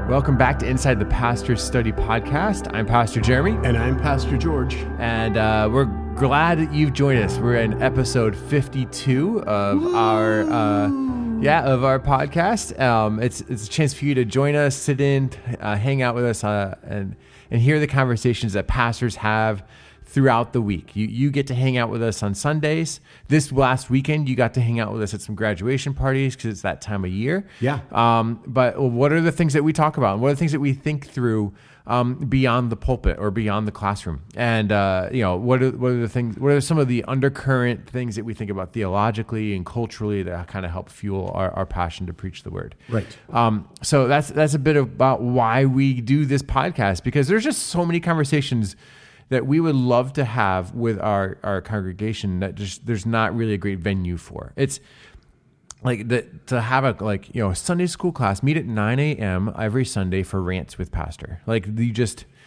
Welcome back to Inside the Pastor's Study Podcast. I'm Pastor Jeremy. And I'm Pastor George. And we're glad that you've joined us. We're in episode 52 of our podcast. It's a chance for you to join us, sit in, hang out with us, and hear the conversations that pastors have throughout the week. You get to hang out with us on Sundays. This last weekend, you got to hang out with us at some graduation parties because it's that time of year. Yeah. But what are the things that we talk about? What are the things that we think through beyond the pulpit or beyond the classroom? And what are some of the undercurrent things that we think about theologically and culturally that kind of help fuel our passion to preach the word? Right. So that's a bit about why we do this podcast, because there's just so many conversations that we would love to have with our congregation that just there's not really a great venue for. It's like to have a Sunday school class, meet at 9 a.m. every Sunday for rants with pastor.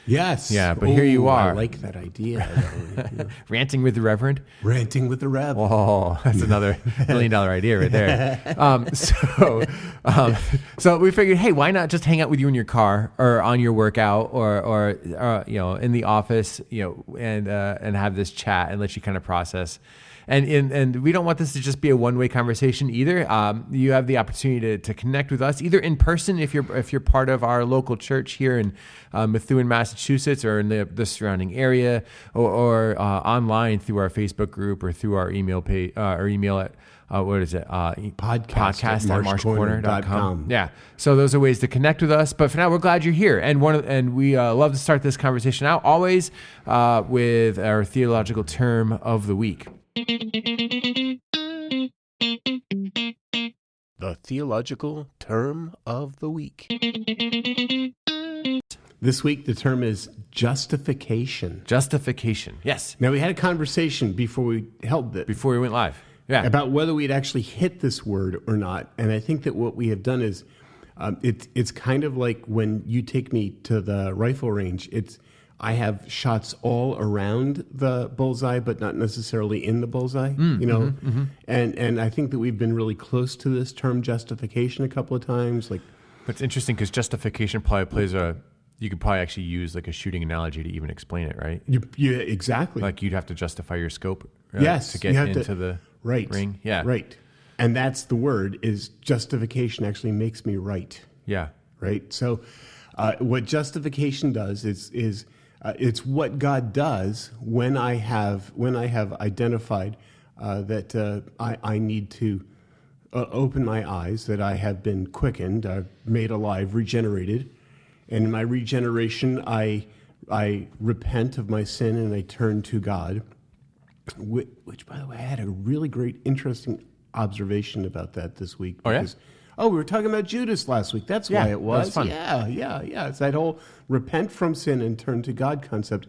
Yes. Yeah, but here you are. I like that idea. Ranting with the Reverend. Ranting with the Rev. Oh, that's another $1 million idea right there. So we figured, hey, why not just hang out with you in your car or on your workout or in the office, and have this chat and let you kind of process. And we don't want this to just be a one-way conversation either. You have the opportunity to connect with us either in person if you're part of our local church here in Methuen, Massachusetts, or in the surrounding area, or online through our Facebook group or through our email page or email at podcast at marshcorner.com. Yeah. So those are ways to connect with us. But for now, we're glad you're here. And we love to start this conversation out always with our theological term of the week. The theological term of the week. This week, the term is justification. Justification, yes. Now, we had a conversation before we held this. Before we went live. Yeah. About whether we'd actually hit this word or not. And I think that what we have done is, it's kind of like when you take me to the rifle range. I have shots all around the bullseye, but not necessarily in the bullseye, And I think that we've been really close to this term justification a couple of times. It's interesting because justification probably plays you could probably actually use like a shooting analogy to even explain it, right? Yeah, exactly. Like you'd have to justify your scope yes, to get into the ring. Yeah. Right. And that's the word, is justification actually makes me right. Yeah. Right. So what justification does is it's what God does when I have identified that I need to open my eyes, that I have been quickened, made alive, regenerated, and in my regeneration I repent of my sin and I turn to God. Which, by the way, I had a really great, interesting observation about that this week. Because, we were talking about Judas last week. That's why it was. That was fun. Yeah. It's that whole repent from sin and turn to God concept.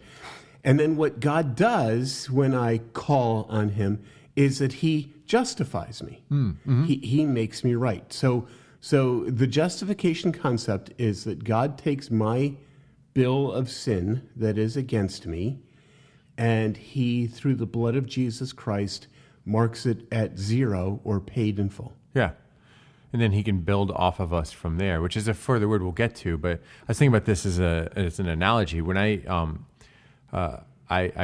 And then what God does when I call on him is that he justifies me. Mm-hmm. He makes me right. So the justification concept is that God takes my bill of sin that is against me, and he, through the blood of Jesus Christ, marks it at zero or paid in full. Yeah. And then he can build off of us from there, which is a further word we'll get to. But I was thinking about this as an analogy. When I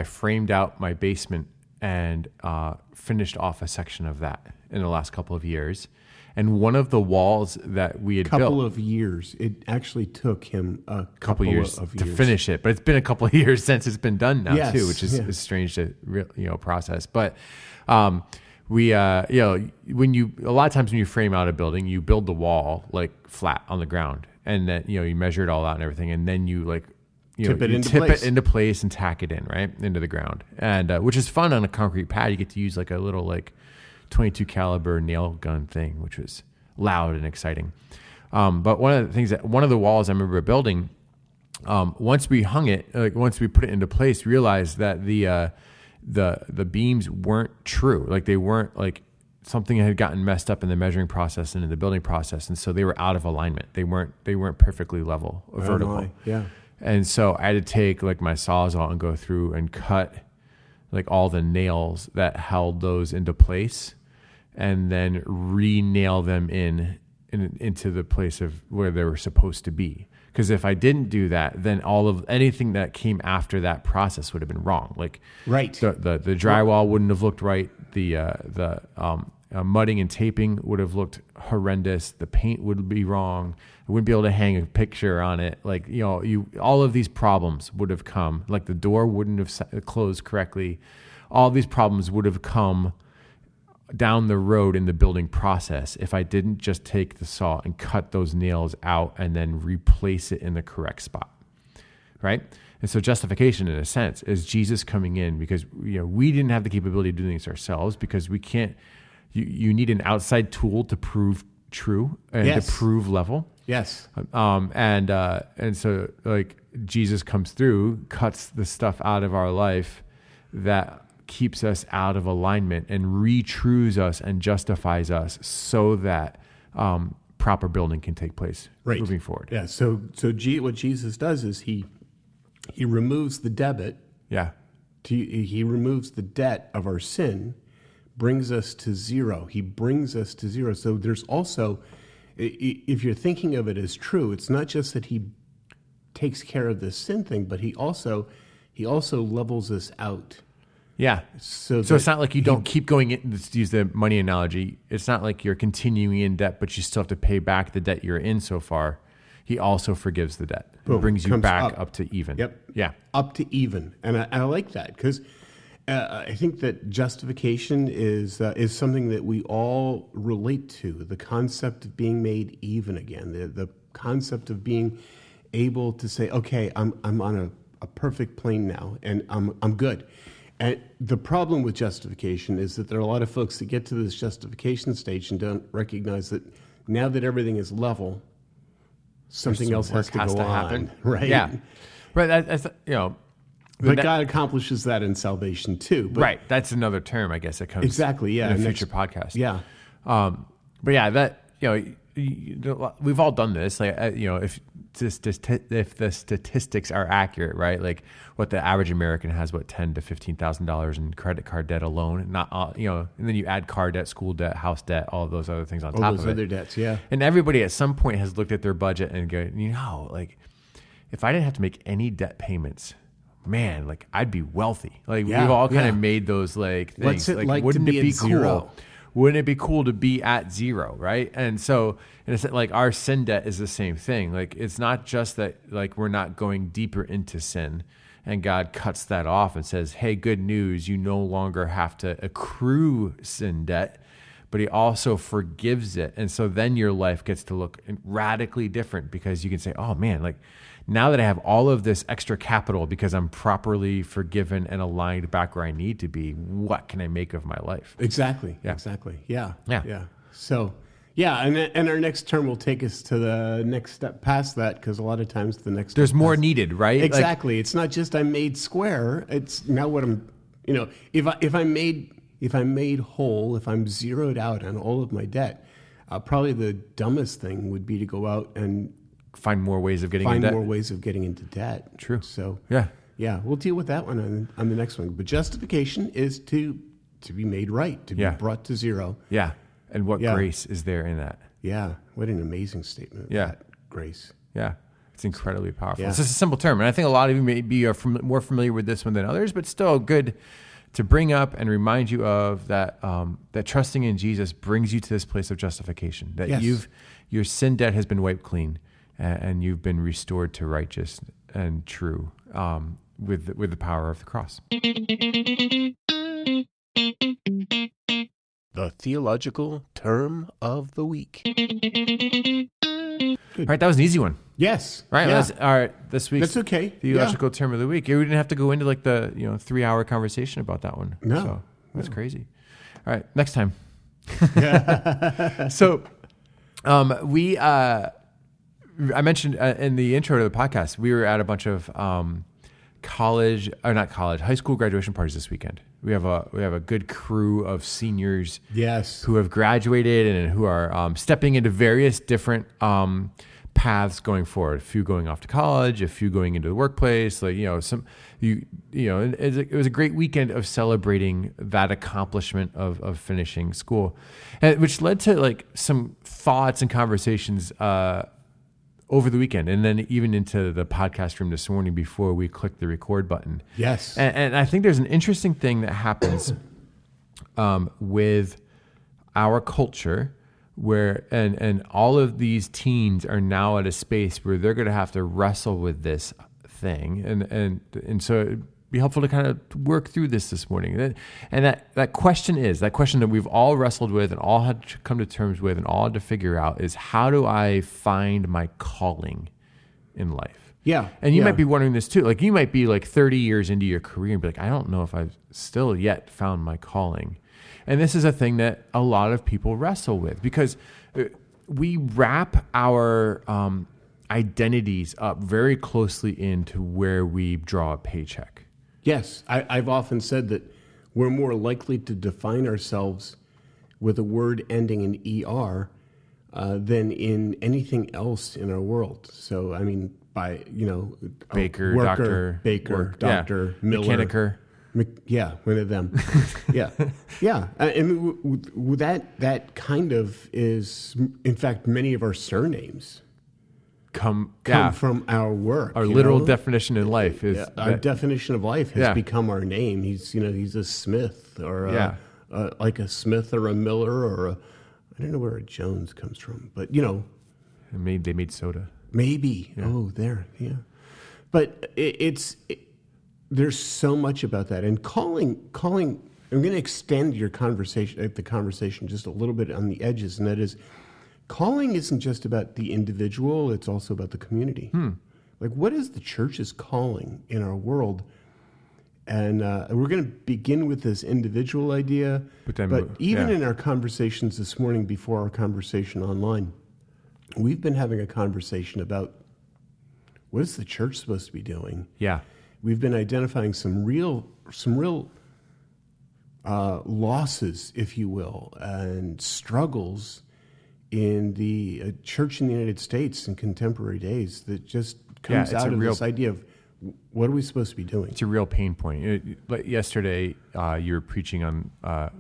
framed out my basement and finished off a section of that in the last couple of years. And one of the walls that we had built... Couple of years. It actually took him a couple of years to finish it. But it's been a couple of years since it's been done now, too, which is strange to process. But we, a lot of times when you frame out a building, you build the wall like flat on the ground. And then, you measure it all out and everything. And then you tip it into place and tack it in, right? Into the ground. And which is fun on a concrete pad. You get to use like a little 22 caliber nail gun thing, which was loud and exciting. But one of the walls I remember building, once we hung it, once we put it into place, realized that the beams weren't true. Like they weren't something had gotten messed up in the measuring process and in the building process. And so they were out of alignment. They weren't perfectly level or vertical. Yeah. And so I had to take my Sawzall and go through and cut all the nails that held those into place, and then re-nail them into the place of where they were supposed to be. Because if I didn't do that, then anything that came after that process would have been wrong. Like right, the drywall wouldn't have looked right. The mudding and taping would have looked horrendous. The paint would be wrong. I wouldn't be able to hang a picture on it. Like, all of these problems would have come. Like the door wouldn't have closed correctly. All these problems would have come down the road in the building process if I didn't just take the saw and cut those nails out and then replace it in the correct spot, right? And so justification, in a sense, is Jesus coming in because we didn't have the capability of doing this ourselves, because we can't. You need an outside tool to prove true and yes. to prove level. Yes. And so like Jesus comes through, cuts the stuff out of our life that keeps us out of alignment and re-trues us and justifies us so that proper building can take place moving forward. Yeah. So what Jesus does is he removes the debit. Yeah. He removes the debt of our sin, brings us to zero. He brings us to zero. So there's also, if you're thinking of it as true, it's not just that he takes care of the sin thing, but he also levels us out. Yeah. So it's not like you don't keep going in. Let's use the money analogy. It's not like you're continuing in debt, but you still have to pay back the debt you're in so far. He also forgives the debt. Boom. Brings you back up to even. Yep. Yeah. Up to even. And I like that because I think that justification is something that we all relate to. The concept of being made even again. The concept of being able to say, okay, I'm on a perfect plane now, and I'm good. And the problem with justification is that there are a lot of folks that get to this justification stage and don't recognize that now that everything is level, something else has to go on. Right? Yeah. Right. That's But God accomplishes that in salvation too. But right. That's another term, I guess, that comes exactly. Yeah. in a future podcast. Yeah. But yeah, that we've all done this. Like if the statistics are accurate, right? Like what the average American has, $10,000 to $15,000 in credit card debt alone. Not and then you add car debt, school debt, house debt, all of those other things on top of it. All those other debts, yeah. And everybody at some point has looked at their budget and go, like if I didn't have to make any debt payments, man, like I'd be wealthy. Like we've all kind of made those like things. What's it like wouldn't to be it be at cool? Zero? Wouldn't it be cool to be at zero, right? And so, it's like our sin debt is the same thing. Like it's not just that like we're not going deeper into sin, and God cuts that off and says, "Hey, good news, you no longer have to accrue sin debt." But he also forgives it. And so then your life gets to look radically different because you can say, oh man, like now that I have all of this extra capital because I'm properly forgiven and aligned back where I need to be, what can I make of my life? Exactly. Yeah. Exactly. Yeah. Yeah. Yeah. So, yeah. And our next term will take us to the next step past that because a lot of times there's more needed, right? Exactly. Like, it's not just I'm made square. It's now what I'm, if I'm made whole, if I'm zeroed out on all of my debt, probably the dumbest thing would be to go out and find more ways of getting into debt. True. So yeah, we'll deal with that one on the next one. But justification is to be made right, to be brought to zero. Yeah, and what grace is there in that? Yeah, what an amazing statement. That grace. Yeah. It's incredibly powerful. Yeah. It's just a simple term, and I think a lot of you maybe are more familiar with this one than others, but still good to bring up and remind you of that that trusting in Jesus brings you to this place of justification, that your sin debt has been wiped clean and you've been restored to righteous and true with the power of the cross. The theological term of the week. All right, that was an easy one. Yes. Right. Yeah. All right. This week's That's okay. theological term of the week. We didn't have to go into like the 3-hour conversation about that one. No. So that's crazy. All right. Next time. So, I mentioned in the intro to the podcast, we were at a bunch of high school graduation parties this weekend. We have a good crew of seniors, who have graduated and who are stepping into various different paths going forward. A few going off to college, a few going into the workplace. Like it was a great weekend of celebrating that accomplishment of finishing school, and which led to like some thoughts and conversations over the weekend, and then even into the podcast room this morning before we clicked the record button. Yes. And I think there's an interesting thing that happens with our culture where, and all of these teens are now at a space where they're going to have to wrestle with this thing. And so it'd be helpful to kind of work through this morning. And that question that we've all wrestled with and all had to come to terms with and all had to figure out is, how do I find my calling in life? Yeah. And you might be wondering this too. Like, you might be like 30 years into your career and be like, I don't know if I've still yet found my calling. And this is a thing that a lot of people wrestle with, because we wrap our identities up very closely into where we draw a paycheck. Yes, I've often said that we're more likely to define ourselves with a word ending in ER than in anything else in our world. So, I mean, by, Baker, worker, doctor, Miller. Mechanicer. Yeah, one of them. Yeah. And that kind of is, in fact, many of our surnames come from our work. Our literal definition in life is our definition of life has become our name. He's a Smith, or like a Smith or a Miller, or I don't know where a Jones comes from, but they made soda. Maybe. Yeah. Oh, there. Yeah. But there's so much about that, and calling. I'm going to extend the conversation just a little bit on the edges, and that is, calling isn't just about the individual, it's also about the community. Like, what is the church's calling in our world? And we're going to begin with this individual idea, but even in our conversations this morning before our conversation online, we've been having a conversation about, what is the church supposed to be doing? Yeah. We've been identifying some real losses, if you will, and struggles in the church in the United States in contemporary days that just comes out of this idea of, what are we supposed to be doing? It's a real pain point. Yesterday, you were preaching on.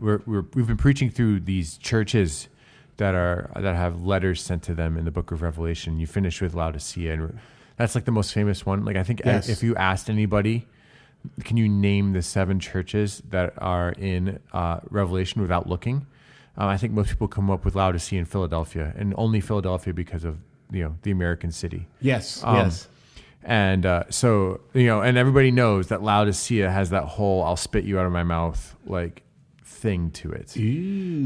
We've been preaching through these churches that have letters sent to them in the Book of Revelation. You finished with Laodicea, and that's like the most famous one. Like, I think if you asked anybody, can you name the 7 churches that are in Revelation without looking? I think most people come up with Laodicea and Philadelphia, and only Philadelphia because of the American city. Yes. And so and everybody knows that Laodicea has that whole "I'll spit you out of my mouth" like thing to it.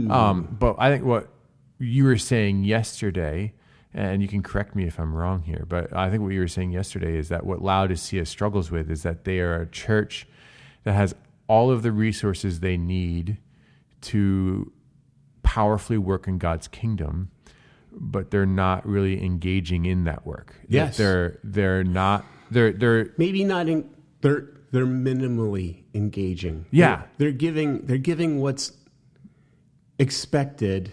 But I think what you were saying yesterday, and you can correct me if I'm wrong here, but I think what you were saying yesterday is that what Laodicea struggles with is that they are a church that has all of the resources they need to powerfully work in God's kingdom, but they're not really engaging in that work. Yes. They're maybe not in, they're minimally engaging. Yeah. They're giving what's expected,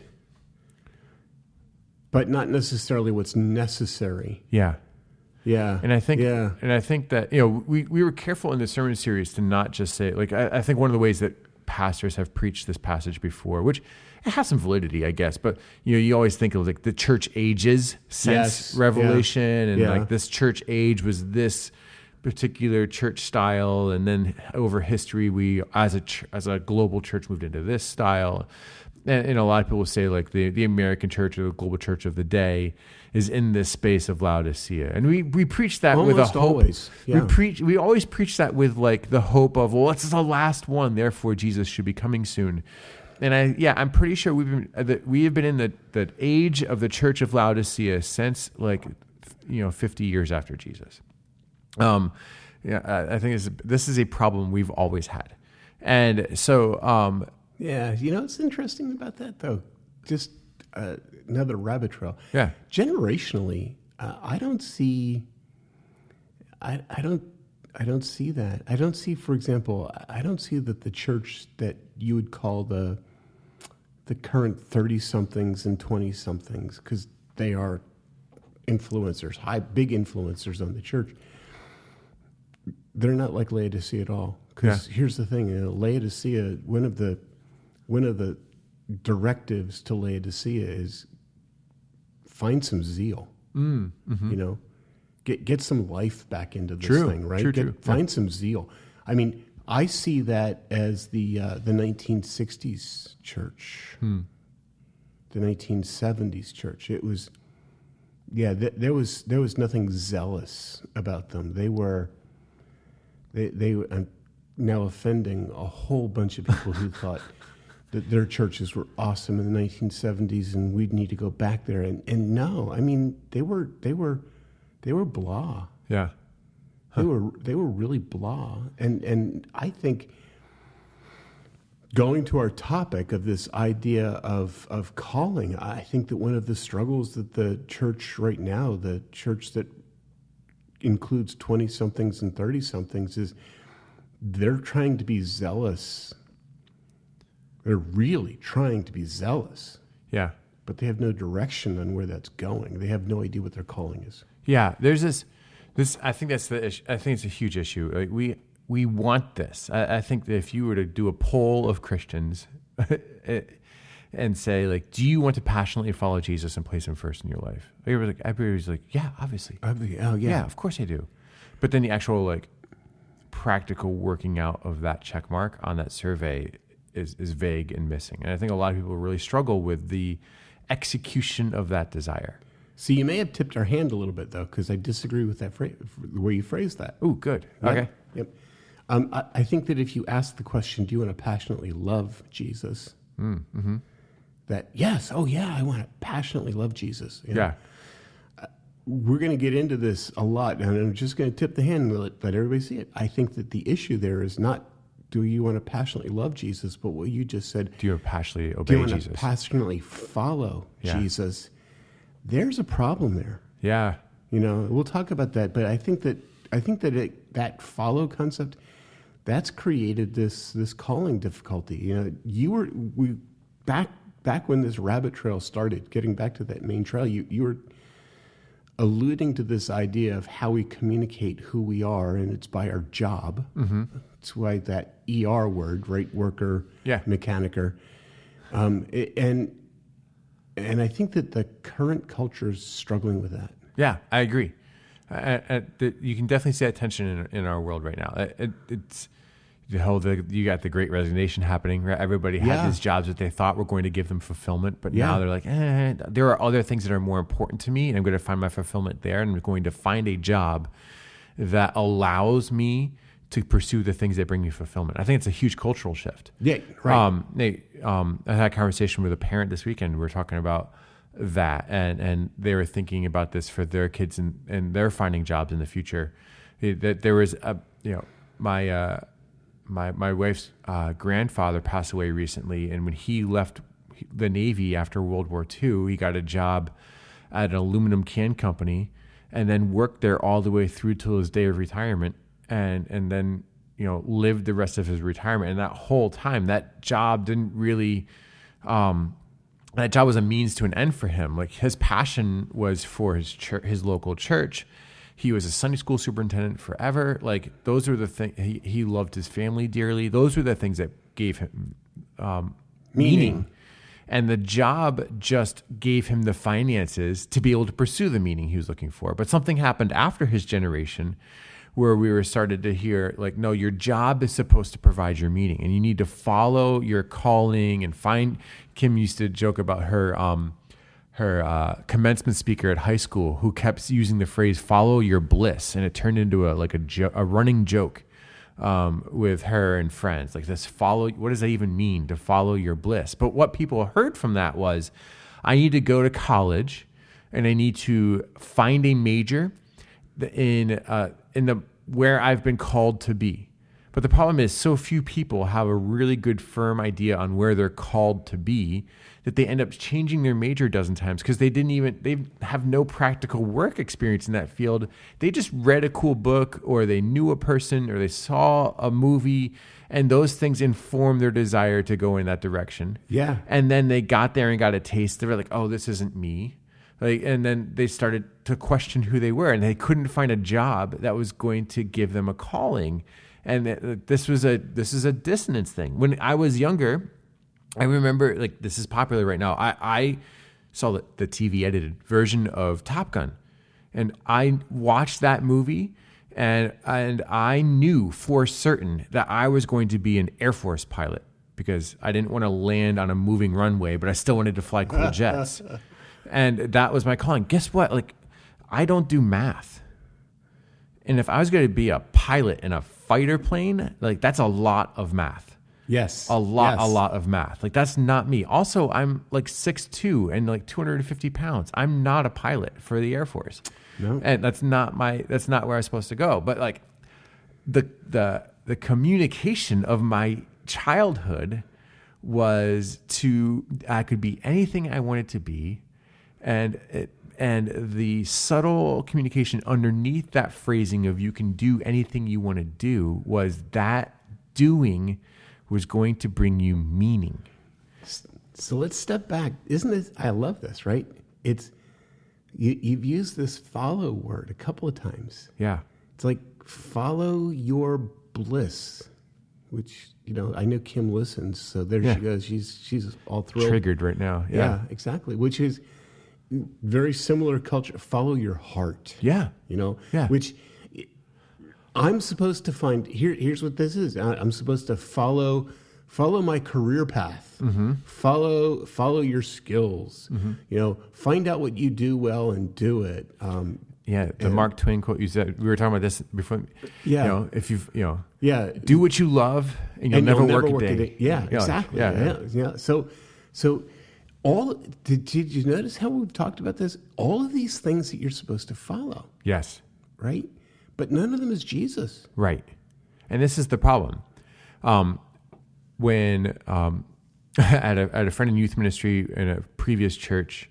but not necessarily what's necessary. Yeah. Yeah. And I think that, we were careful in the sermon series to not just say, like, I think one of the ways that pastors have preached this passage before, which it has some validity, I guess, but you always think of like the church ages since Revelation, and like this church age was this particular church style, and then over history we as a global church moved into this style. And a lot of people say like the American church or the global church of the day is in this space of Laodicea, and we preach that almost with a hope. Always. Yeah. We always preach that with like the hope of, well, this is the last one, therefore Jesus should be coming soon. And I'm pretty sure we have been in the age of the church of Laodicea since 50 years after Jesus. I think this is a problem we've always had, and so. It's interesting about that, though. Just another rabbit trail. Yeah. Generationally, I don't see that. I don't see, for example, I don't see that the church that you would call the current 30-somethings and 20-somethings, because they are influencers, big influencers on the church. They're not like Laodicea at all. Because here's the thing, Laodicea, one of the directives to Laodicea is find some zeal. You know, get some life back into this thing, right? True. Find some zeal. I mean, I see that as the 1960s church, the 1970s church. It was, there was nothing zealous about them. They were now offending a whole bunch of people who thought that their churches were awesome in the 1970s and we'd need to go back there. And no, I mean, they were blah. Yeah. They were really blah. And I think going to our topic of this idea of calling, I think that one of the struggles that the church right now, the church that includes 20-somethings and 30-somethings, is they're trying to be zealous. They're really trying to be zealous. Yeah. But they have no direction on where that's going. They have no idea what their calling is. Yeah. There's this. I think that's the issue. I think it's a huge issue. Like we want this. I think that if you were to do a poll of Christians and say, like, do you want to passionately follow Jesus and place him first in your life? Everybody's like, yeah, obviously. Yeah, of course I do. But then the actual like practical working out of that check mark on that survey is vague and missing. And I think a lot of people really struggle with the execution of that desire. So you may have tipped our hand a little bit, though, because I disagree with that the way you phrased that. Oh, good. Okay. Yep. I think that if you ask the question, do you want to passionately love Jesus? That, yes, oh yeah, I want to passionately love Jesus. You know? Yeah. We're going to get into this a lot, and I'm just going to tip the hand and let everybody see it. I think that the issue there is not, do you want to passionately love Jesus, but what you just said. Do you passionately obey Jesus? Do you want to passionately follow Jesus? There's a problem there. Yeah. You know, we'll talk about that, but I think that that follow concept, that's created this calling difficulty. You know, back when this rabbit trail started, getting back to that main trail, you were alluding to this idea of how we communicate who we are, and it's by our job. It's why that ER word, right? Worker, mechanicer. And I think that the current culture is struggling with that. Yeah, I agree. You can definitely see that tension in our world right now. It's you got the Great Resignation happening. Right? Everybody had these jobs that they thought were going to give them fulfillment, but now they're like, there are other things that are more important to me, and I'm going to find my fulfillment there, and I'm going to find a job that allows me to pursue the things that bring me fulfillment. I think it's a huge cultural shift. Yeah, right. I had a conversation with a parent this weekend. We were talking about that, and they were thinking about this for their kids and they're finding jobs in the future. That there was my wife's grandfather passed away recently, and when he left the Navy after World War II, he got a job at an aluminum can company, and then worked there all the way through till his day of retirement. And then, lived the rest of his retirement. And that whole time, that job didn't really, that job was a means to an end for him. Like, his passion was for his church, his local church. He was a Sunday school superintendent forever. Like, those were the things, he loved his family dearly. Those were the things that gave him meaning. And the job just gave him the finances to be able to pursue the meaning he was looking for. But something happened after his generation where we were started to hear, like, no, your job is supposed to provide your meaning, and you need to follow your calling and find. Kim used to joke about her commencement speaker at high school who kept using the phrase "follow your bliss," and it turned into a running joke with her and friends. Like, this follow. What does that even mean, to follow your bliss? But what people heard from that was, I need to go to college, and I need to find a major in the where I've been called to be. But the problem is, so few people have a really good firm idea on where they're called to be that they end up changing their major a dozen times because they have no practical work experience in that field. They just read a cool book, or they knew a person, or they saw a movie, and those things inform their desire to go in that direction. Yeah. And then they got there and got a taste. They were like, oh, this isn't me. And then they started to question who they were, and they couldn't find a job that was going to give them a calling. And this is a dissonance thing. When I was younger, I remember, like, this is popular right now. I saw the TV edited version of Top Gun. And I watched that movie, and I knew for certain that I was going to be an Air Force pilot because I didn't want to land on a moving runway, but I still wanted to fly cool jets. And that was my calling. Guess what? Like, I don't do math. And if I was going to be a pilot in a fighter plane, like, that's a lot of math. Yes. A lot of math. Like, that's not me. Also, I'm like 6'2" and like 250 pounds. I'm not a pilot for the Air Force. No. And that's not where I'm supposed to go. But like the communication of my childhood was I could be anything I wanted to be. And the subtle communication underneath that phrasing of you can do anything you want to do was that doing was going to bring you meaning. So let's step back. Isn't it? I love this, right? It's you've used this follow word a couple of times. Yeah. It's like follow your bliss, which, I know Kim listens, so there she goes. She's all thrilled. Triggered right now. Yeah, exactly. Which is very similar culture. Follow your heart. Yeah. Which I'm supposed to find. Here's what this is. I'm supposed to follow my career path. Mm-hmm. Follow your skills. Mm-hmm. Find out what you do well and do it. The Mark Twain quote you said. We were talking about this before. Yeah. If you've do what you love and you'll never work a day. Yeah, exactly. Yeah. So did you notice how we've talked about this? All of these things that you're supposed to follow. Yes. Right? But none of them is Jesus. Right. And this is the problem. When I had a friend in youth ministry in a previous church,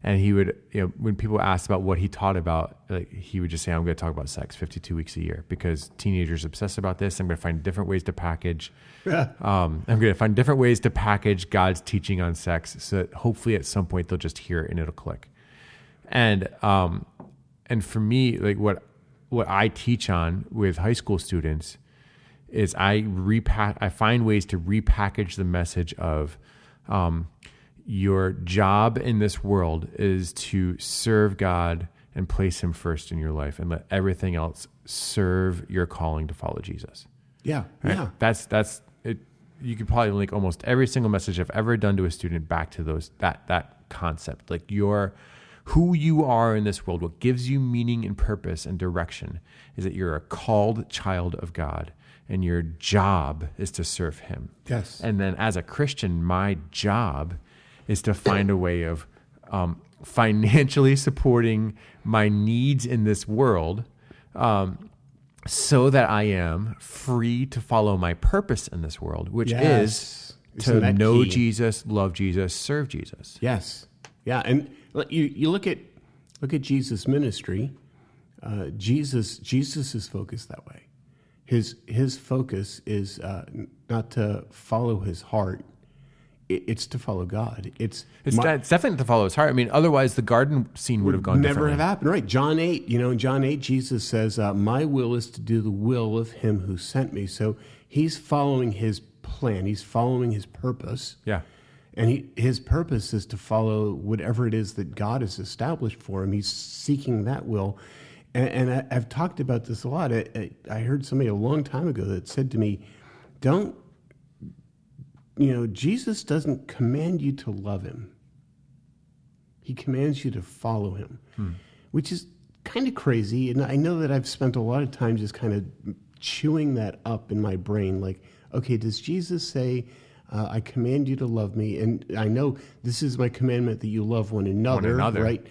and he would, when people asked about what he taught about, he would just say, I'm going to talk about sex 52 weeks a year because teenagers obsess about this. I'm going to find different ways to package. I'm going to find different ways to package God's teaching on sex so that hopefully at some point they'll just hear it and it'll click. And for me, like what I teach on with high school students is I find ways to repackage the message of your job in this world is to serve God and place him first in your life and let everything else serve your calling to follow Jesus. Yeah. Right? Yeah. That's it. You could probably link almost every single message I've ever done to a student back to that concept. Like who you are in this world, what gives you meaning and purpose and direction is that you're a called child of God and your job is to serve him. Yes. And then as a Christian, my job is to find a way of financially supporting my needs in this world so that I am free to follow my purpose in this world, which is to know Jesus, love Jesus, serve Jesus. Yes. Yeah. And you look at Jesus' ministry. Jesus is focused that way. His focus is not to follow his heart. It's to follow God. It's definitely to follow his heart. I mean, otherwise the garden scene would have gone never differently. have happened. Right. John 8, in John 8, Jesus says, my will is to do the will of him who sent me. So he's following his plan. He's following his purpose. Yeah. And his purpose is to follow whatever it is that God has established for him. He's seeking that will. And I've talked about this a lot. I heard somebody a long time ago that said to me, Jesus doesn't command you to love him. He commands you to follow him, which is kind of crazy. And I know that I've spent a lot of time just kind of chewing that up in my brain. Like, okay, does Jesus say, I command you to love me? And I know this is my commandment that you love one another. Right?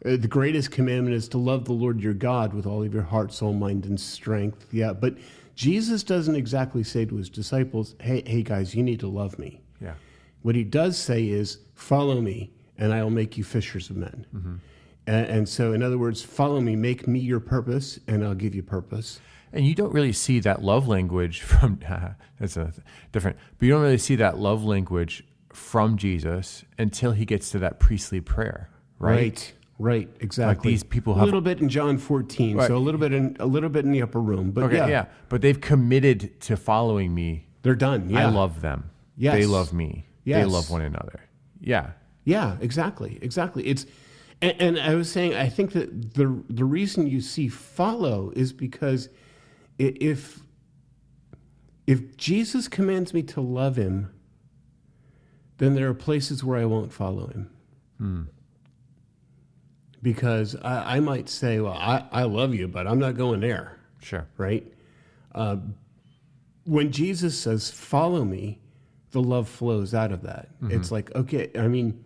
The greatest commandment is to love the Lord your God with all of your heart, soul, mind, and strength. Yeah, but Jesus doesn't exactly say to his disciples, hey guys, you need to love me. Yeah. What he does say is, follow me, and I will make you fishers of men. Mm-hmm. And so, in other words, follow me, make me your purpose, and I'll give you purpose. And you don't really see that love language from, that's different, but you don't really see that love language from Jesus until he gets to that priestly prayer, right? Right, exactly. Like these people have a little bit in John 14, right. So a little bit in the upper room. But okay, but they've committed to following me. They're done. Yeah. I love them. Yes. They love me. Yes. They love one another. Yeah. Yeah, exactly. It's, and I was saying, I think that the reason you see follow is because if Jesus commands me to love him, then there are places where I won't follow him. Because I might say, well, I love you, but I'm not going there. Sure. Right? When Jesus says, follow me, the love flows out of that. Mm-hmm. It's like, okay, I mean,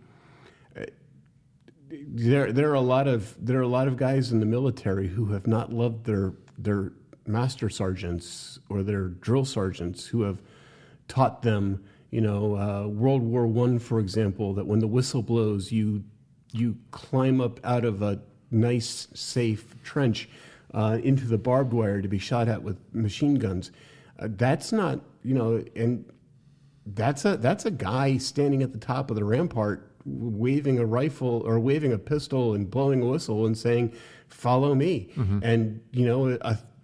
there are a lot of guys in the military who have not loved their master sergeants or their drill sergeants who have taught them, World War I, for example, that when the whistle blows, you climb up out of a nice, safe trench into the barbed wire to be shot at with machine guns. That's not, and that's a guy standing at the top of the rampart waving a rifle or waving a pistol and blowing a whistle and saying, follow me. Mm-hmm. And,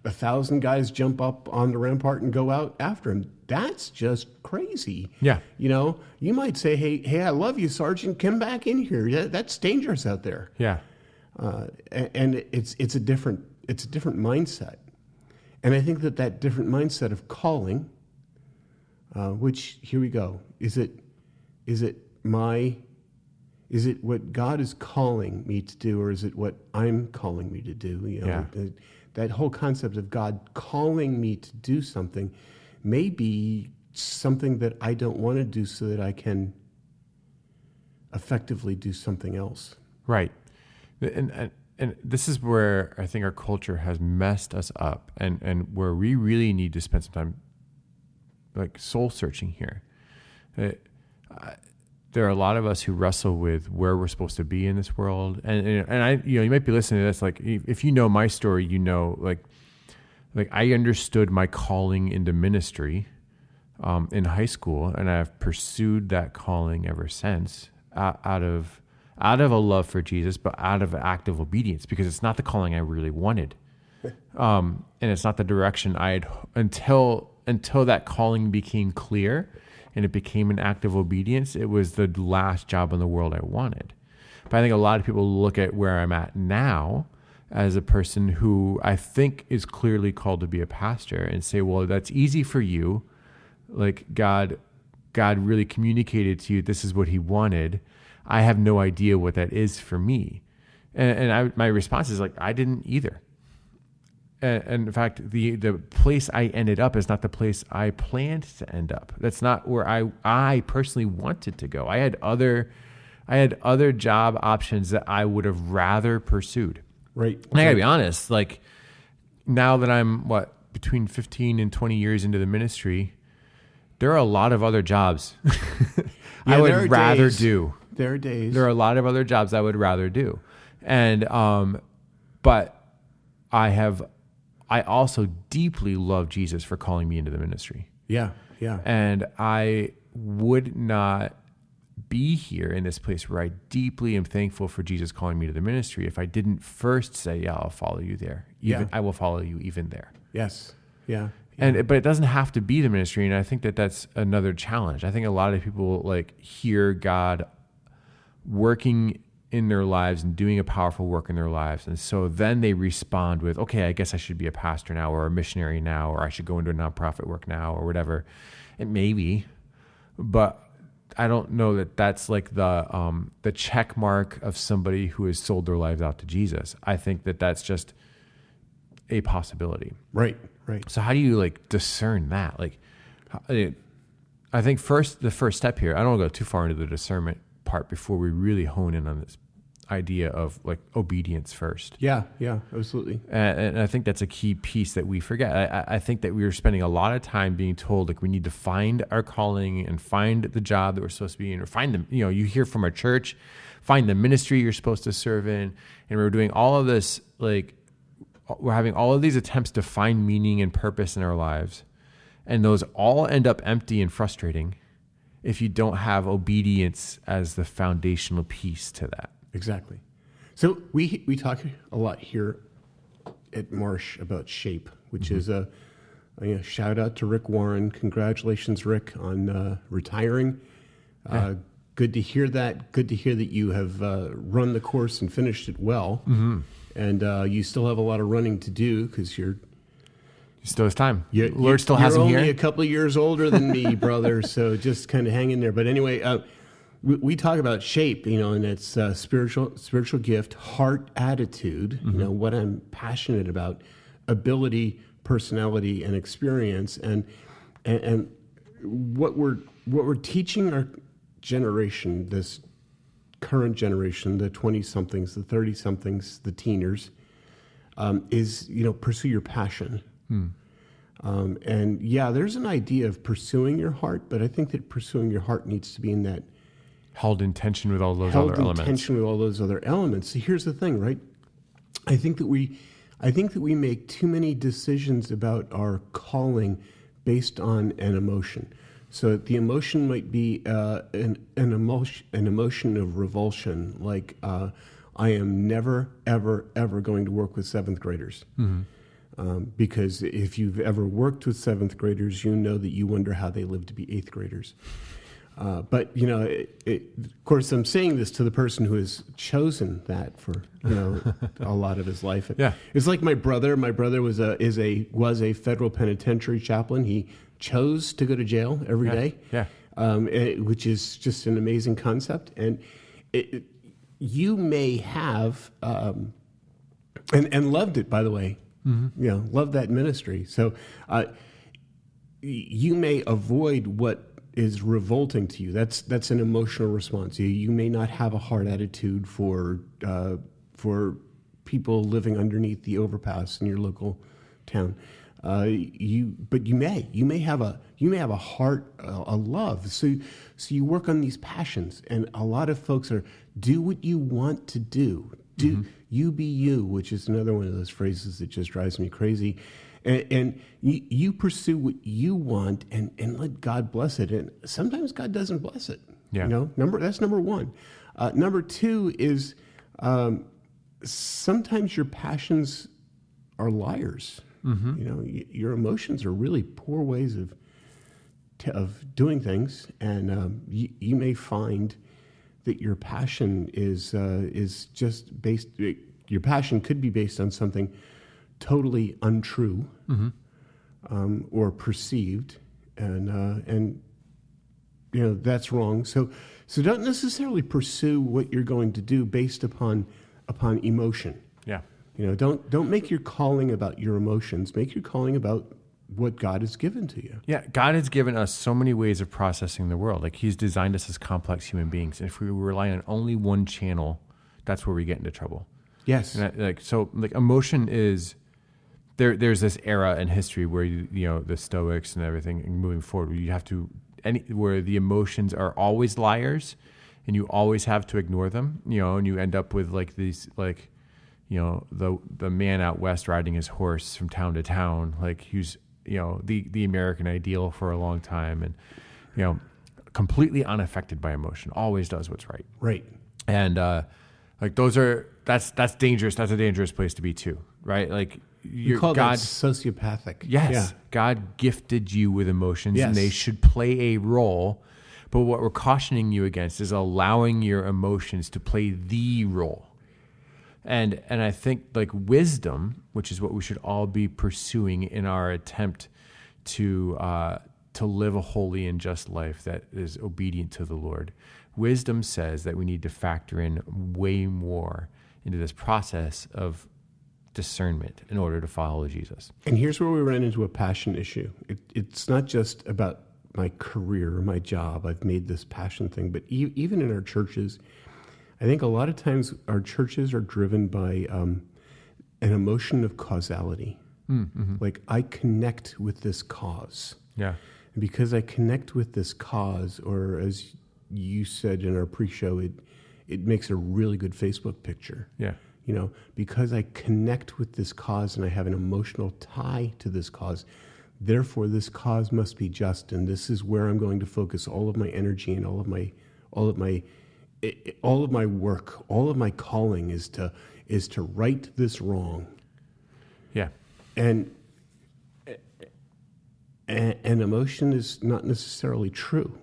1,000 guys jump up on the rampart and go out after him. That's just crazy. Yeah. You might say, hey, I love you, Sergeant. Come back in here. That's dangerous out there. Yeah. And it's a different mindset. And I think that different mindset of calling, which, here we go. Is it what God is calling me to do, or is it what I'm calling me to do? That whole concept of God calling me to do something may be something that I don't want to do so that I can effectively do something else. Right. And this is where I think our culture has messed us up, and where we really need to spend some time like soul searching here. There are a lot of us who wrestle with where we're supposed to be in this world, and I, you might be listening to this, like if you know my story, like I understood my calling into ministry in high school, and I've pursued that calling ever since out of a love for Jesus, but out of active obedience, because it's not the calling I really wanted, and it's not the direction I had until that calling became clear. And it became an act of obedience. It was the last job in the world I wanted. But I think a lot of people look at where I'm at now as a person who I think is clearly called to be a pastor and say, well, that's easy for you. Like God really communicated to you, this is what he wanted. I have no idea what that is for me. And my response is like, I didn't either. And in fact, the place I ended up is not the place I planned to end up. That's not where I personally wanted to go. I had other job options that I would have rather pursued. Right. And I gotta be honest, like now that I'm between 15 and 20 years into the ministry, there are a lot of other jobs I would rather do. There are days. There are a lot of other jobs I would rather do. And but I also deeply love Jesus for calling me into the ministry. Yeah, yeah. And I would not be here in this place where I deeply am thankful for Jesus calling me to the ministry if I didn't first say, yeah, I'll follow you there. I will follow you even there. Yes, yeah. But it doesn't have to be the ministry, and I think that's another challenge. I think a lot of people hear God working in their lives and doing a powerful work in their lives. And so then they respond with, okay, I guess I should be a pastor now or a missionary now, or I should go into a nonprofit work now or whatever. It may be, but I don't know that that's like the check mark of somebody who has sold their lives out to Jesus. I think that that's just a possibility. Right. So how do you discern that? I think the first step here, I don't want to go too far into the discernment part before we really hone in on this idea of obedience first. Yeah, absolutely. And I think that's a key piece that we forget. I think that we are spending a lot of time being told we need to find our calling and find the job that we're supposed to be in, or find them. You hear from our church, find the ministry you're supposed to serve in, and we're doing all of this. We're having all of these attempts to find meaning and purpose in our lives, and those all end up empty and frustrating if you don't have obedience as the foundational piece to that. Exactly. So we talk a lot here at Marsh about SHAPE, which is a shout out to Rick Warren. Congratulations, Rick, on retiring. Good to hear that. Good to hear that you have run the course and finished it well. Mm-hmm. And you still have a lot of running to do because you're... Still has time. Lord still has him here. You're only a couple of years older than me, brother, so just kind of hang in there. But anyway, we talk about shape, and it's spiritual gift, heart attitude, Mm-hmm. What I'm passionate about, ability, personality, and experience. And what we're teaching our generation, this current generation, the 20-somethings, the 30-somethings, the teeners, is, pursue your passion. And there's an idea of pursuing your heart, but I think that pursuing your heart needs to be in that held in tension with all those other elements. So here's the thing, right? I think that we make too many decisions about our calling based on an emotion. So the emotion might be an emotion of revulsion, like I am never, ever, ever going to work with seventh graders. Mm-hmm. Because if you've ever worked with seventh graders, you know that you wonder how they live to be eighth graders. But of course, I'm saying this to the person who has chosen that for a lot of his life. Yeah. It's like my brother. My brother was a federal penitentiary chaplain. He chose to go to jail every day. Yeah. Which is just an amazing concept. And you may have and loved it, by the way. Mm-hmm. Love that ministry. So you may avoid what is revolting to you. That's an emotional response. You may not have a hard attitude for people living underneath the overpass in your local town. But you may have a heart, a love. So you work on these passions, and a lot of folks are do what you want to do. Do you be you, which is another one of those phrases that just drives me crazy. And you pursue what you want and let God bless it. And sometimes God doesn't bless it. Yeah. That's number one. Number two is sometimes your passions are liars. Mm-hmm. Your emotions are really poor ways of doing things, and you may find that your passion is just based. Your passion could be based on something totally untrue, mm-hmm. Or perceived, and that's wrong. So don't necessarily pursue what you're going to do based upon emotion. Yeah. Don't make your calling about your emotions. Make your calling about what God has given to you. Yeah, God has given us so many ways of processing the world. Like He's designed us as complex human beings. And if we rely on only one channel, that's where we get into trouble. Yes. And emotion is there's this era in history where the Stoics and everything, and moving forward, you have to where the emotions are always liars, and you always have to ignore them. And you end up with these the man out west riding his horse from town to town, he's the American ideal for a long time, and completely unaffected by emotion, always does what's right. Right. And that's dangerous. That's a dangerous place to be too, right? You call that sociopathic. Yes. Yeah. God gifted you with emotions, yes. And they should play a role. But what we're cautioning you against is allowing your emotions to play the role. And I think wisdom, which is what we should all be pursuing in our attempt to live a holy and just life that is obedient to the Lord. Wisdom says that we need to factor in way more into this process of discernment in order to follow Jesus. And here's where we run into a passion issue. It's not just about my career or my job. I've made this passion thing, but even in our churches, I think a lot of times our churches are driven by an emotion of causality. Mm-hmm. I connect with this cause. Yeah. And because I connect with this cause, or as you said in our pre-show, it makes a really good Facebook picture. Yeah. Because I connect with this cause and I have an emotional tie to this cause, therefore this cause must be just, and this is where I'm going to focus all of my energy and all of my work, all of my calling is to right this wrong. Yeah. And emotion is not necessarily true.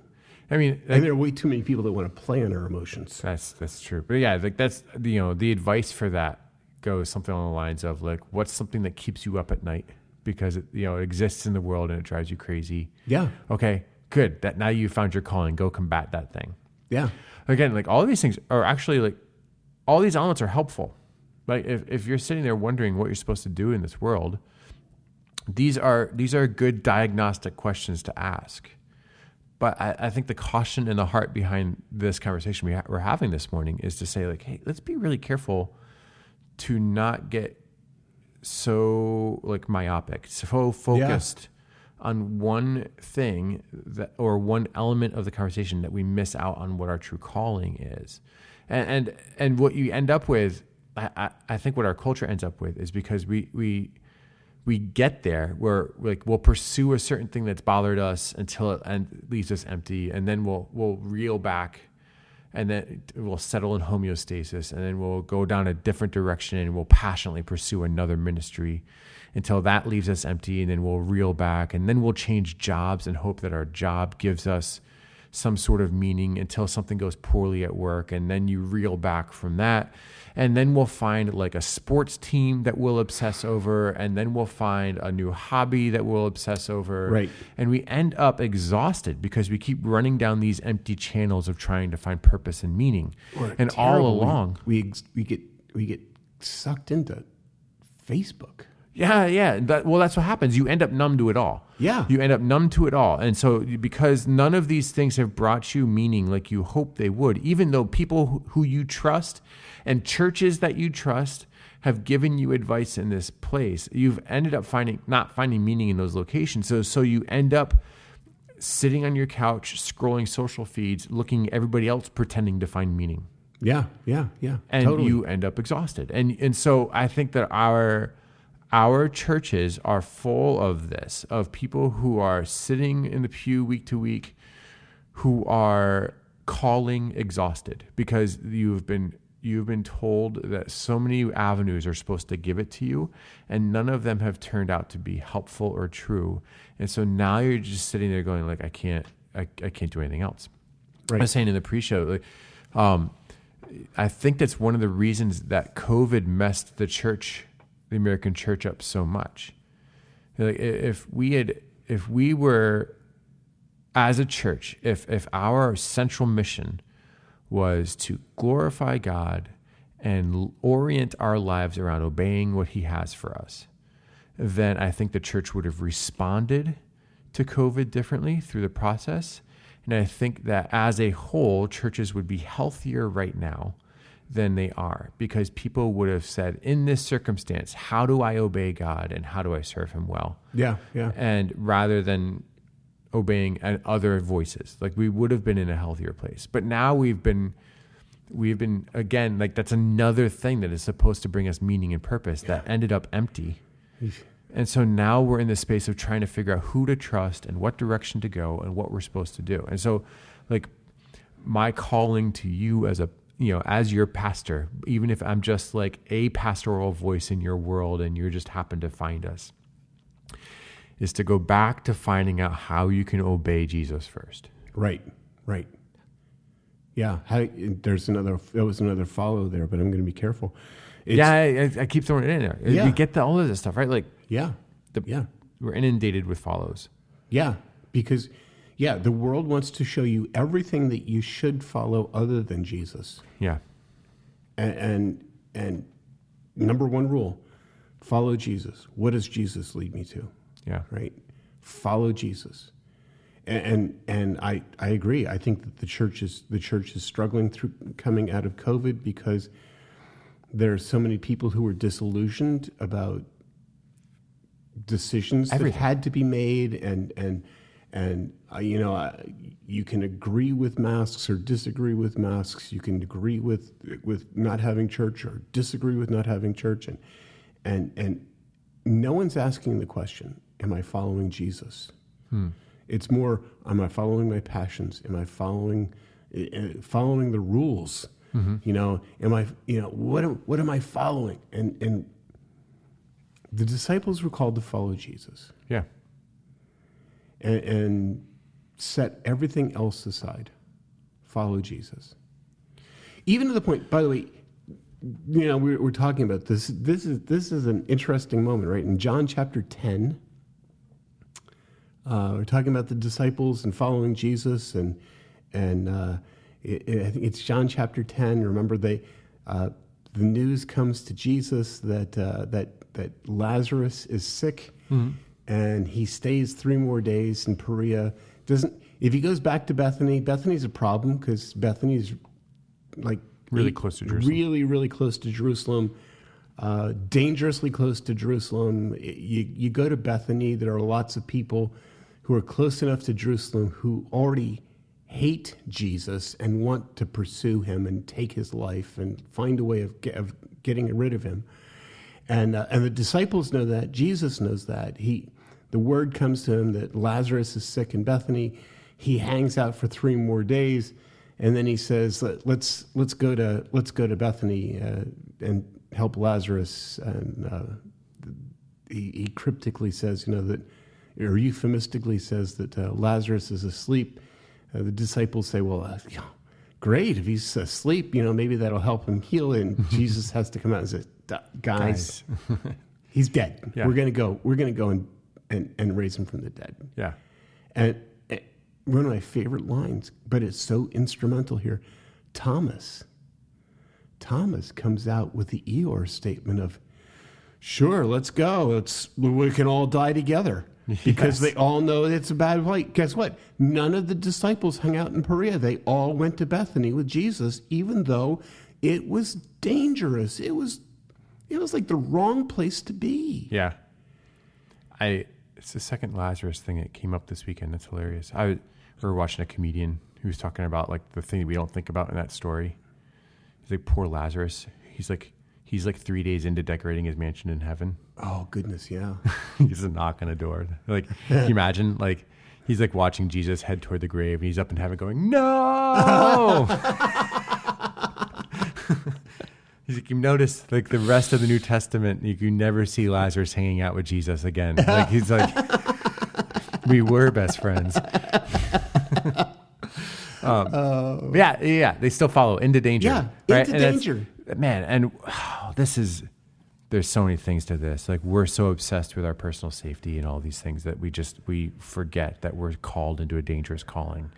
I mean, and there are way too many people that want to play on our emotions. That's true. But yeah, like that's, the advice for that goes something along the lines of like, what's something that keeps you up at night because it, it exists in the world and it drives you crazy. Yeah. Okay, good. That now you found your calling. Go combat that thing. Yeah. Again, like all of these things are actually like, all these elements are helpful. Like if you're sitting there wondering what you're supposed to do in this world, these are good diagnostic questions to ask. But I think the caution and the heart behind this conversation we're having this morning is to say like, hey, let's be really careful to not get so like myopic, so focused on one thing or one element of the conversation that we miss out on what our true calling is. And what you end up with, I think what our culture ends up with is because we get there where like we'll pursue a certain thing that's bothered us until it leaves us empty, and then we'll reel back, and then we'll settle in homeostasis, and then we'll go down a different direction and we'll passionately pursue another ministry until that leaves us empty, and then we'll reel back, and then we'll change jobs and hope that our job gives us some sort of meaning until something goes poorly at work, and then you reel back from that. And then we'll find like a sports team that we'll obsess over, and then we'll find a new hobby that we'll obsess over. Right. And we end up exhausted because we keep running down these empty channels of trying to find purpose and meaning. And all along we get sucked into Facebook. Yeah. That's what happens. You end up numb to it all. Yeah. You end up numb to it all. And so because none of these things have brought you meaning like you hope they would, even though people who you trust and churches that you trust have given you advice in this place, you've ended up not finding meaning in those locations. So you end up sitting on your couch, scrolling social feeds, looking at everybody else pretending to find meaning. Yeah. And totally. You end up exhausted. And so I think that our churches are full of this, of people who are sitting in the pew week to week, who are calling exhausted because you've been told that so many avenues are supposed to give it to you, and none of them have turned out to be helpful or true. And so now you're just sitting there going like, I can't do anything else. Right. I was saying in the pre-show, like, I think that's one of the reasons that COVID messed the American church up so much. Like if we were as a church, if our central mission was to glorify God and orient our lives around obeying what he has for us, then I think the church would have responded to COVID differently through the process. And I think that as a whole, churches would be healthier right now than they are, because people would have said, in this circumstance, how do I obey God and how do I serve him well? Yeah. And rather than obeying other voices, like we would have been in a healthier place. But now we've been again, like that's another thing that is supposed to bring us meaning and purpose that ended up empty. And so now we're in the space of trying to figure out who to trust and what direction to go and what we're supposed to do. And so like my calling to you as as your pastor, even if I'm just like a pastoral voice in your world and you just happen to find us, is to go back to finding out how you can obey Jesus first. Right. Yeah. There was another follow there, but I'm going to be careful. I keep throwing it in there. Yeah. You get all of this stuff, right? Like, we're inundated with follows. Yeah. Because, the world wants to show you everything that you should follow other than Jesus. Yeah. And number one rule, follow Jesus. What does Jesus lead me to? Yeah. Right. Follow Jesus. And I agree. I think that the church is struggling through coming out of COVID because there are so many people who are disillusioned about decisions that had to be made, and you can agree with masks or disagree with masks. You can agree with not having church or disagree with not having church, and no one's asking the question, am I following Jesus? It's more, am I following my passions? Am I following the rules? Am I, what am I following? And the disciples were called to follow Jesus. Yeah. And set everything else aside. Follow Jesus. Even to the point, by the way, we're talking about this. This is an interesting moment, right? In John chapter 10, we're talking about the disciples and following Jesus, and I think it's John chapter 10. Remember, the news comes to Jesus that Lazarus is sick, and he stays 3 more days in Perea. If he goes back to Bethany, Bethany's a problem because Bethany's like really close to Jerusalem. Really, really close to Jerusalem. Dangerously close to Jerusalem. You go to Bethany, there are lots of people who are close enough to Jerusalem who already hate Jesus and want to pursue him and take his life and find a way of getting rid of him. And the disciples know that. Jesus knows that. The word comes to him that Lazarus is sick in Bethany. He hangs out for 3 more days, and then he says, "Let's go to Bethany and help Lazarus." And he cryptically says, that, or euphemistically says that Lazarus is asleep. The disciples say, "Well, great, if he's asleep, maybe that'll help him heal." And Jesus has to come out and say, "Guys, he's dead. Yeah. We're gonna go and raise him from the dead." Yeah. And one of my favorite lines, but it's so instrumental here. Thomas comes out with the Eeyore statement of, "Sure, let's go. We can all die together." Because they all know it's a bad fight. Guess what? None of the disciples hung out in Perea. They all went to Bethany with Jesus, even though it was dangerous. It was like the wrong place to be. Yeah. It's the second Lazarus thing that came up this weekend. That's hilarious. We were watching a comedian who was talking about like the thing that we don't think about in that story. He's like, poor Lazarus. He's like 3 days into decorating his mansion in heaven. Oh, goodness, yeah. He's a knock on a door. Like, can you imagine? Like, he's like watching Jesus head toward the grave, and he's up in heaven going, "No!" He's like, you notice, like, the rest of the New Testament, you can never see Lazarus hanging out with Jesus again. Like, he's like, we were best friends. Yeah, they still follow into danger. Yeah, right? Into danger. Man, and there's so many things to this. Like, we're so obsessed with our personal safety and all these things that we forget that we're called into a dangerous calling,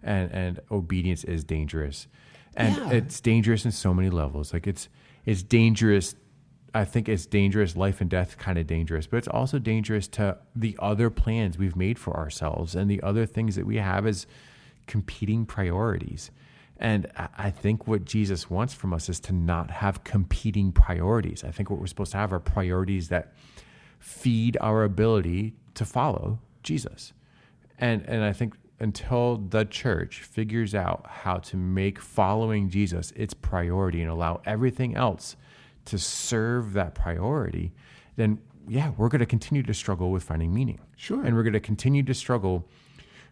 and obedience is dangerous, and it's dangerous in so many levels. Like, it's dangerous. I think it's dangerous, life and death kind of dangerous, but it's also dangerous to the other plans we've made for ourselves and the other things that we have as competing priorities. And I think what Jesus wants from us is to not have competing priorities. I think what we're supposed to have are priorities that feed our ability to follow Jesus. And I think until the church figures out how to make following Jesus its priority and allow everything else to serve that priority, then we're going to continue to struggle with finding meaning. Sure. And we're going to continue to struggle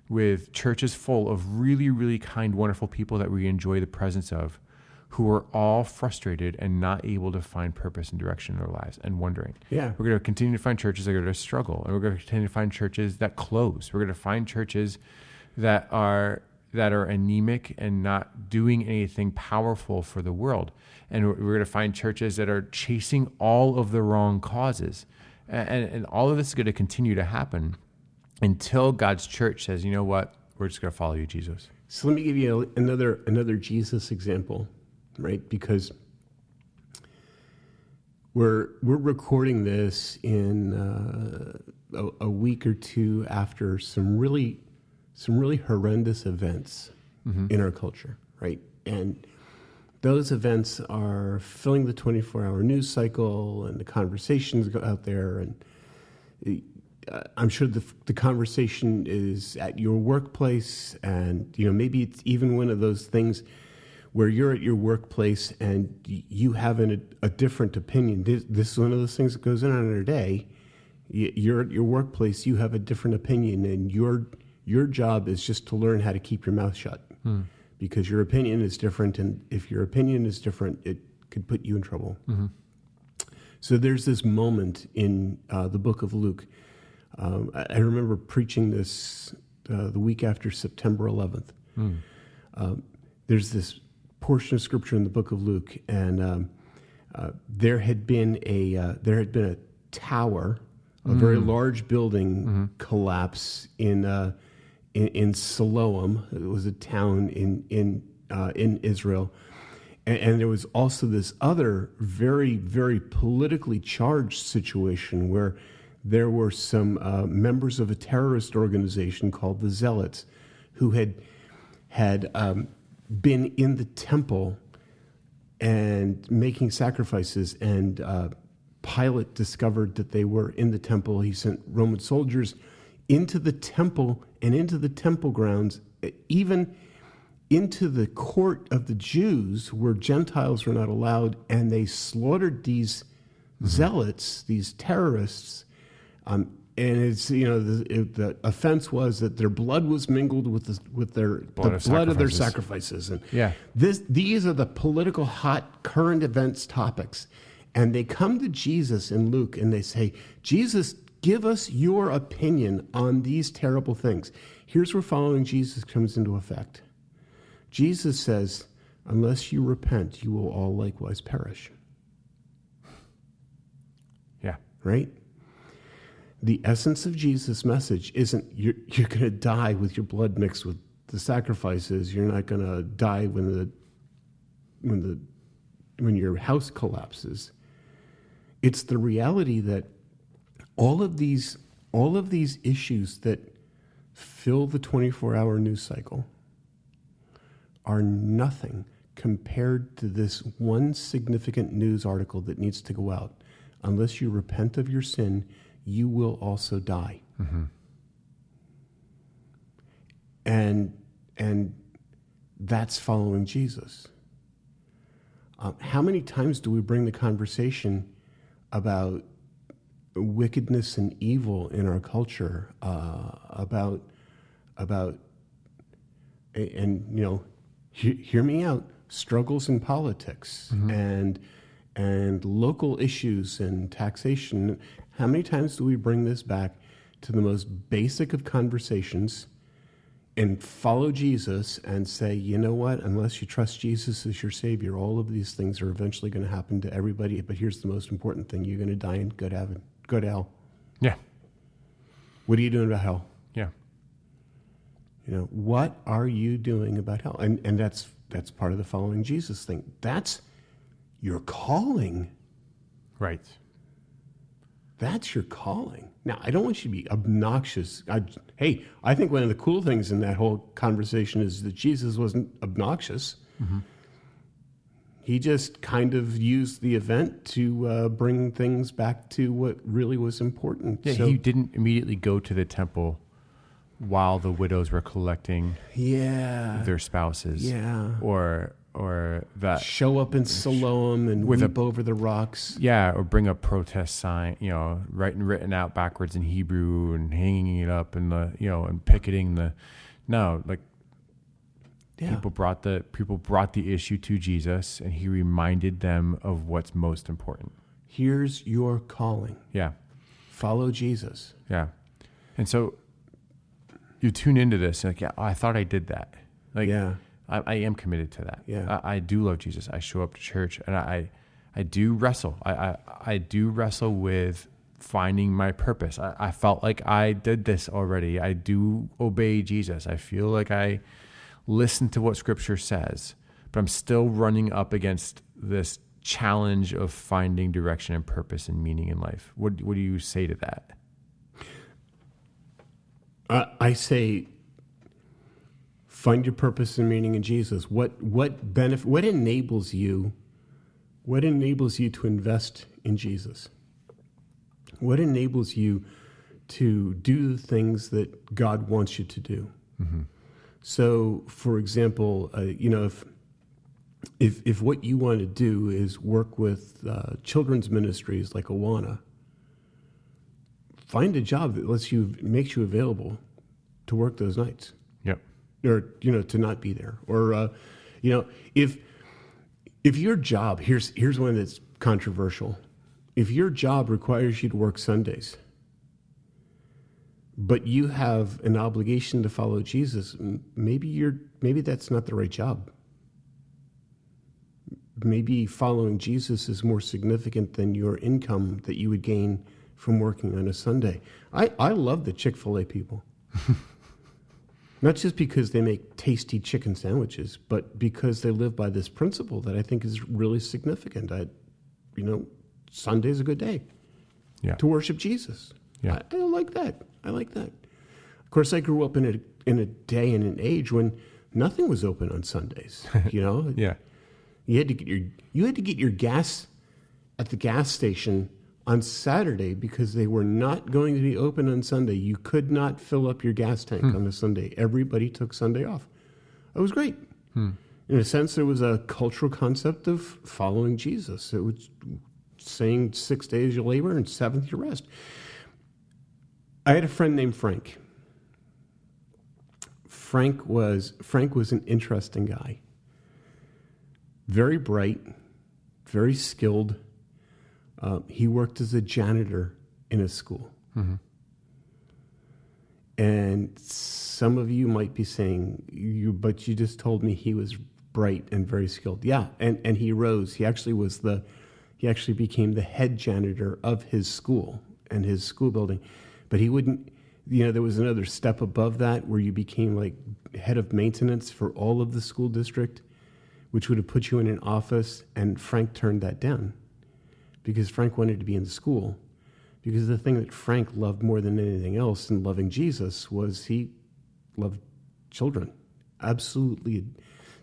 with churches full of really, really kind, wonderful people that we enjoy the presence of, who are all frustrated and not able to find purpose and direction in their lives and wondering. Yeah. We're going to continue to find churches that are going to struggle, and we're going to continue to find churches that close. We're going to find churches that are anemic and not doing anything powerful for the world. And we're going to find churches that are chasing all of the wrong causes. And all of this is going to continue to happen until God's church says, you know what, we're just going to follow you, Jesus. So let me give you another Jesus example, right? Because we're recording this in a week or two after some really horrendous events in our culture, right? And those events are filling the 24-hour news cycle, and the conversations go out there, and I'm sure the conversation is at your workplace, and maybe it's even one of those things where you're at your workplace and you have a different opinion. This is one of those things that goes on our day. You're at your workplace, you have a different opinion, and your job is just to learn how to keep your mouth shut, because your opinion is different, and if your opinion is different, it could put you in trouble. Mm-hmm. So there's this moment in the book of Luke. I remember preaching this the week after September 11th. There's this portion of scripture in the book of Luke, and there had been a tower, a very large building collapse in Siloam. It was a town in Israel. And there was also this other very, very politically charged situation where there were some members of a terrorist organization called the Zealots who had been in the temple and making sacrifices. And Pilate discovered that they were in the temple. He sent Roman soldiers into the temple and into the temple grounds, even into the court of the Jews where Gentiles were not allowed, and they slaughtered these zealots, these terrorists. And it's, the offense was that their blood was mingled with the blood of their sacrifices. And these are the political hot current events topics. And they come to Jesus in Luke and they say, Jesus, give us your opinion on these terrible things. Here's where following Jesus comes into effect. Jesus says, unless you repent, you will all likewise perish. Yeah. Right? The essence of Jesus' message isn't you're going to die with your blood mixed with the sacrifices. You're not going to die when your house collapses. It's the reality that all of these issues that fill the 24-hour news cycle are nothing compared to this one significant news article that needs to go out. Unless you repent of your sin, you will also die. And that's following Jesus. How many times do we bring the conversation about wickedness and evil in our culture, about hear me out, struggles in politics and local issues and taxation. How many times do we bring this back to the most basic of conversations and follow Jesus and say, you know what, unless you trust Jesus as your Savior, all of these things are eventually going to happen to everybody, but here's the most important thing, you're going to die and go to hell. Yeah. What are you doing about hell? Yeah. What are you doing about hell? And that's part of the following Jesus thing. That's your calling. Right. That's your calling. Now, I don't want you to be obnoxious. I think one of the cool things in that whole conversation is that Jesus wasn't obnoxious. He just kind of used the event to bring things back to what really was important. Yeah, he didn't immediately go to the temple while the widows were collecting their spouses. Or that show up in Siloam and weep over the rocks. Yeah, or bring a protest sign, written out backwards in Hebrew and hanging it up and and picketing people brought the issue to Jesus and he reminded them of what's most important. Here's your calling. Yeah. Follow Jesus. Yeah. And so you tune into this and I thought I did that. I am committed to that. Yeah. I do love Jesus. I show up to church and I do wrestle. I do wrestle with finding my purpose. I felt like I did this already. I do obey Jesus. I feel like I listen to what Scripture says, but I'm still running up against this challenge of finding direction and purpose and meaning in life. What do you say to that? I say, find your purpose and meaning in Jesus. What enables you? What enables you to invest in Jesus? What enables you to do the things that God wants you to do? So, for example, if what you want to do is work with children's ministries like Awana, find a job that makes you available to work those nights. Yep. Or to not be there. Or if your job, here's one that's controversial. If your job requires you to work Sundays, but you have an obligation to follow Jesus. Maybe that's not the right job. Maybe following Jesus is more significant than your income that you would gain from working on a Sunday. I love the Chick-fil-A people. Not just because they make tasty chicken sandwiches, but because they live by this principle that I think is really significant. Sunday's a good day to worship Jesus. Yeah. I like that. I like that. Of course, I grew up in a day and an age when nothing was open on Sundays. Yeah. You had to get your gas at the gas station on Saturday because they were not going to be open on Sunday. You could not fill up your gas tank on a Sunday. Everybody took Sunday off. It was great. In a sense, there was a cultural concept of following Jesus. It was saying 6 days you labor and 7th you rest. I had a friend named Frank. Frank was an interesting guy. Very bright, very skilled. He worked as a janitor in a school. Mm-hmm. And some of you might be saying, but you just told me he was bright and very skilled. Yeah, and he rose. He actually became the head janitor of his school and his school building. But he wouldn't, there was another step above that where you became like head of maintenance for all of the school district, which would have put you in an office, and Frank turned that down because Frank wanted to be in school. Because the thing that Frank loved more than anything else in loving Jesus was he loved children. Absolutely.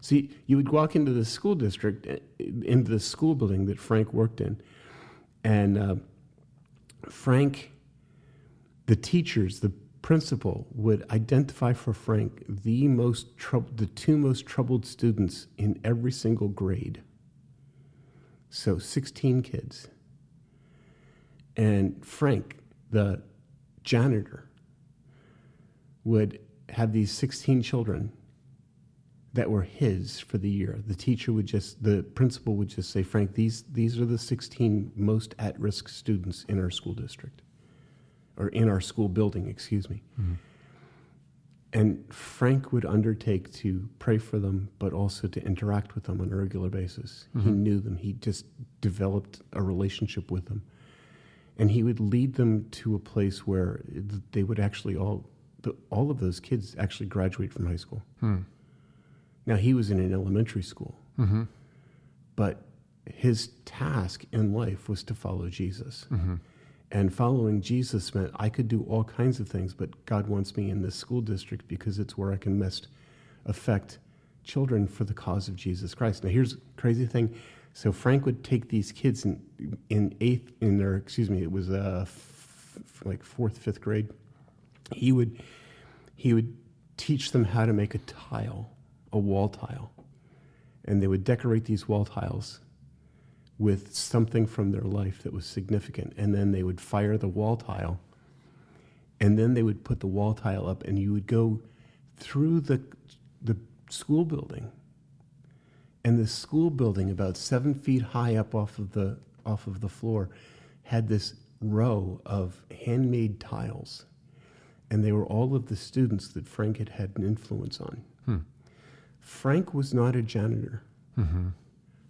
See, you would walk into the school district, into the school building that Frank worked in, and Frank, the teachers, the principal would identify for Frank the two most troubled students in every single grade. So 16 kids. And Frank, the janitor, would have these 16 children that were his for the year. The principal would just say, Frank, these are the 16 most at-risk students in our school district. Or in our school building, excuse me. Mm-hmm. And Frank would undertake to pray for them, but also to interact with them on a regular basis. Mm-hmm. He knew them. He just developed a relationship with them. And he would lead them to a place where they would actually all of those kids actually graduate from high school. Now, he was in an elementary school, but his task in life was to follow Jesus. Mm-hmm. And following Jesus meant I could do all kinds of things, but God wants me in this school district because it's where I can best affect children for the cause of Jesus Christ. Now, here's the crazy thing. So Frank would take these kids like fourth, fifth grade. He would teach them how to make a wall tile. And they would decorate these wall tiles with something from their life that was significant. And then they would fire the wall tile. And then they would put the wall tile up, and you would go through the school building. And the school building, about 7 feet high up off of the floor, had this row of handmade tiles. And they were all of the students that Frank had an influence on. Frank was not a janitor. Mm-hmm.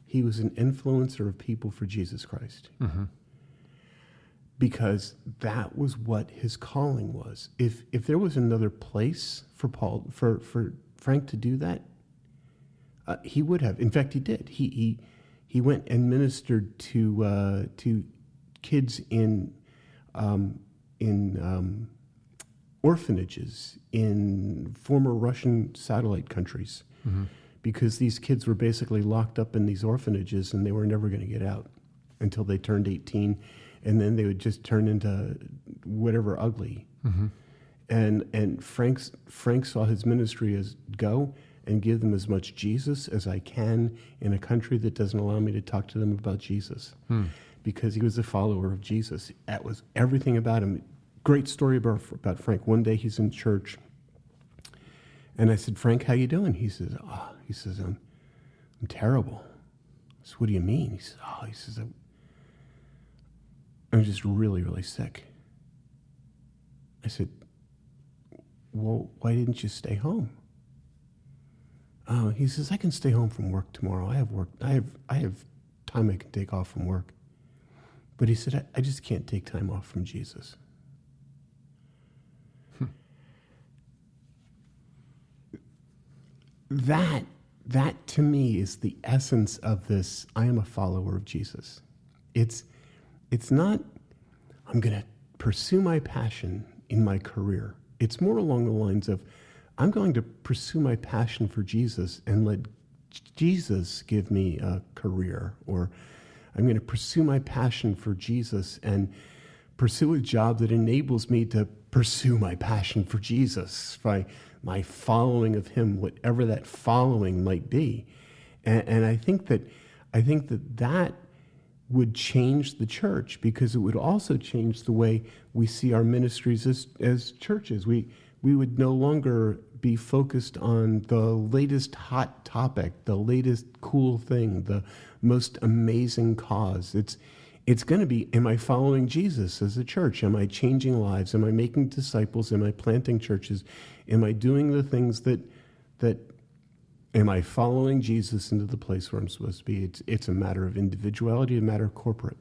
He was an influencer of people for Jesus Christ. Mm-hmm. Because that was what his calling was. If there was another place for Frank to do that, he would have. In fact, he did. He went and ministered to kids in orphanages in former Russian satellite countries. Mm-hmm. Because these kids were basically locked up in these orphanages and they were never going to get out until they turned 18, and then they would just turn into whatever ugly. Mm-hmm. And Frank saw his ministry as go and give them as much Jesus as I can in a country that doesn't allow me to talk to them about Jesus. Because he was a follower of Jesus. That was everything about him. Great story about Frank. One day he's in church, and I said, Frank, how you doing? He says, I'm terrible. I said, what do you mean? He says, I'm just really, really sick. I said, well, why didn't you stay home? He says, I can stay home from work tomorrow. I have work. I have time I can take off from work. But he said, I just can't take time off from Jesus. That to me is the essence of this. I am a follower of Jesus. It's not, I'm going to pursue my passion in my career. It's more along the lines of, I'm going to pursue my passion for Jesus and let Jesus give me a career, or I'm going to pursue my passion for Jesus and pursue a job that enables me to pursue my passion for Jesus by my following of him, whatever that following might be. And I think that would change the church, because it would also change the way we see our ministries as churches. We would no longer be focused on the latest hot topic, the latest cool thing, the most amazing cause. It's going to be, am I following Jesus as a church? Am I changing lives? Am I making disciples? Am I planting churches? Am I doing the things that am I following Jesus into the place where I'm supposed to be? It's a matter of individuality, a matter of corporate.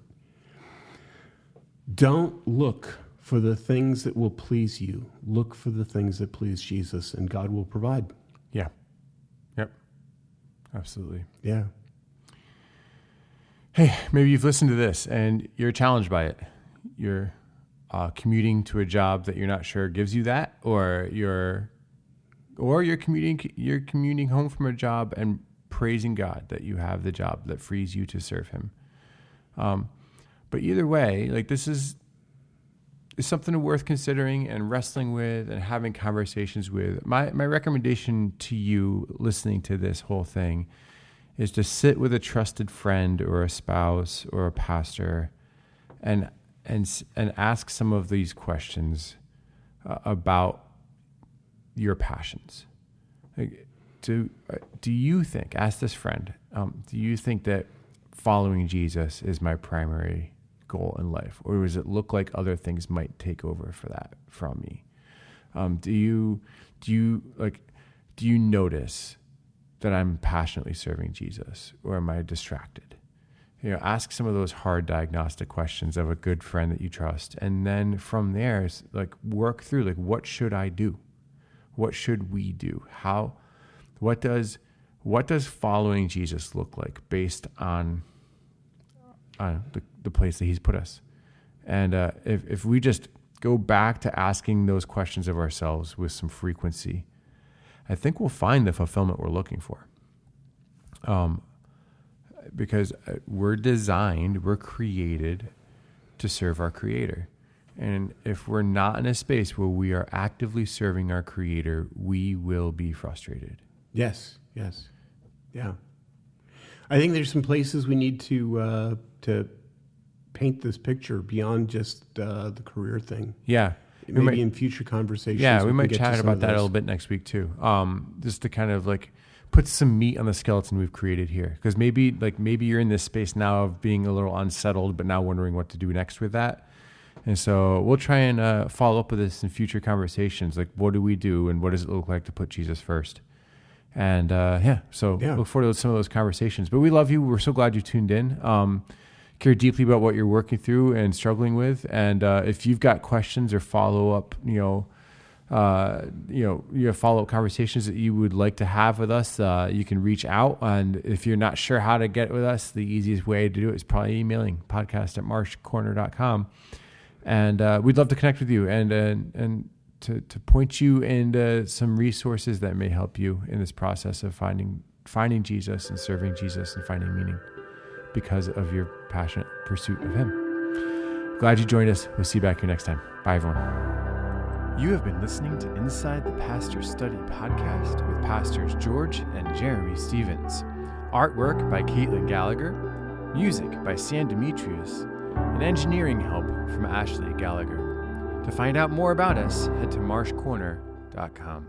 Don't look for the things that will please you. Look for the things that please Jesus, and God will provide. Yeah. Yep. Absolutely. Yeah. Hey, maybe you've listened to this and you're challenged by it. You're commuting to a job that you're not sure gives you that, or you're commuting home from a job and praising God that you have the job that frees you to serve him. But either way, like, this is something worth considering and wrestling with and having conversations with. My recommendation to you listening to this whole thing is to sit with a trusted friend or a spouse or a pastor and ask some of these questions about your passions. Like, do you think, ask this friend, do you think that following Jesus is my primary goal in life, or does it look like other things might take over for that from me? Do you notice that I'm passionately serving Jesus, or am I distracted? Ask some of those hard diagnostic questions of a good friend that you trust, and then from there, work through, what should I do? What should we do? What does following Jesus look like based on the place that he's put us? And if we just go back to asking those questions of ourselves with some frequency, I think we'll find the fulfillment we're looking for. Because we're created to serve our Creator. And if we're not in a space where we are actively serving our Creator, we will be frustrated. Yes. Yeah. I think there's some places we need to paint this picture beyond just the career thing. Yeah. Maybe in future conversations. Yeah, we might chat about that a little bit next week too. Just to kind of put some meat on the skeleton we've created here. Because maybe you're in this space now of being a little unsettled, but now wondering what to do next with that. And so we'll try and follow up with this in future conversations. Like, what do we do, and what does it look like to put Jesus first? And look forward to some of those conversations. But we love you. We're so glad you tuned in. Care deeply about what you're working through and struggling with. And if you've got questions or follow-up, you have follow-up conversations that you would like to have with us, you can reach out. And if you're not sure how to get with us, the easiest way to do it is probably emailing podcast@marshcorner.com. And we'd love to connect with you and to point you into some resources that may help you in this process of finding Jesus and serving Jesus and finding meaning because of your passionate pursuit of him. Glad you joined us. We'll see you back here next time. Bye, everyone. You have been listening to Inside the Pastor Study podcast with Pastors George and Jeremy Stevens. Artwork by Caitlin Gallagher, music by Sam Demetrius, and engineering help from Ashley Gallagher. To find out more about us, head to marshcorner.com.